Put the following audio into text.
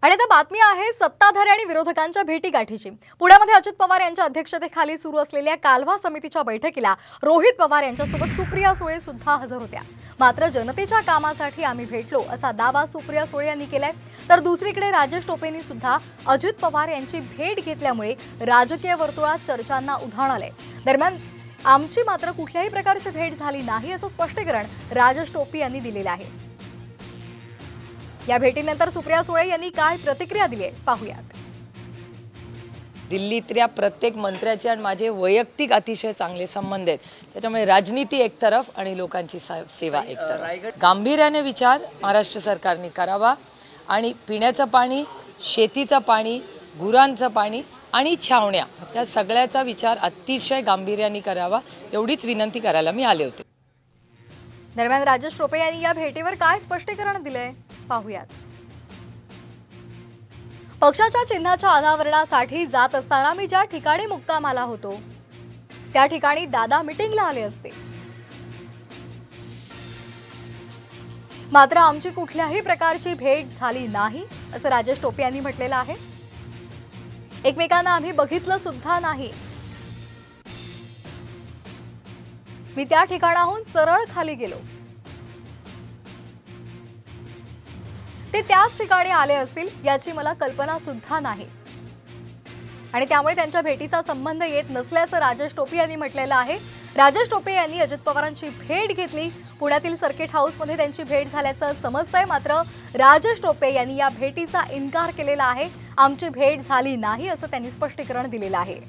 आणि आता बातमी आहे सत्ताधारी आणि विरोधकांच्या भेटीगाठीची। पुण्यामध्ये अजित पवार यांच्या अध्यक्षतेखाली सुरू असलेल्या कालवा समितीच्या बैठकीला रोहित पवार यांच्यासोबत सुप्रिया सुळे सुद्धा हजर होत्या। मात्र जनतेच्या कामासाठी आम्ही भेटलो असा दावा सुप्रिया सुळे यांनी केलाय। तर दुसरीकडे राजेश टोपेंनी सुद्धा अजित पवार यांची भेट घेतल्यामुळे राजकीय वर्तुळात चर्चांना उधाण आले। दरम्यान आमची मात्र कुठल्याही प्रकारची भेट झाली नाही असं स्पष्टीकरण राजेश टोपे यांनी दिलेलं आहे। या भेटीनंतर सुप्रिया सुळे यांनी काय प्रतिक्रिया दिली आहे पाहूयात। दिल्लीतल्या प्रत्येक मंत्र्याचे आणि माझे वैयक्तिक अतिशय चांगले संबंध आहेत। त्याच्यामुळे राजनीती एक तरफ आणि लोकांची सेवा एक तरफ। गांभीर्याने विचार महाराष्ट्र सरकारने करावा आणि पिण्याचं पाणी, शेतीचं पाणी, गुरांचं पाणी आणि छावण्या या सगळ्याचा विचार अतिशय गांभीर्याने करावा एवढीच विनंती करायला मी आले होते। दरम्यान राजेश टोपे यांनी या भेटीवर काय स्पष्टीकरण दिले पाहूयात। पक्षाच्या चिन्हाच्या अनावरणासाठी जात असताना मी ज्या ठिकाणी मुक्कामाला होतो त्या ठिकाणी दादा मीटिंगला आले असते, मात्र आमची कुठल्याही प्रकारची भेट झाली नाही असं राजेश टोपे यांनी म्हटलेलं आहे। एकमेकांना आम्ही बघितलं सुद्धा नाही। मी त्या ठिकाणाहून सरळ खाली गेलो, ते त्याच ठिकाणी आले असतील याची मला कल्पना सुद्धा नाही आणि त्यामुळे त्यांच्या भेटीचा संबंध येत नसल्याचं राजेश टोपे यांनी म्हटलेलं आहे। राजेश टोपे यांनी अजित पवारांची भेट घेतली, पुण्यातील सर्किट हाऊसमध्ये त्यांची भेट झाल्याचं समजतंय। मात्र राजेश टोपे यांनी या भेटीचा इन्कार केलेला आहे। आमची भेट झाली नाही असं त्यांनी स्पष्टीकरण दिलेलं आहे।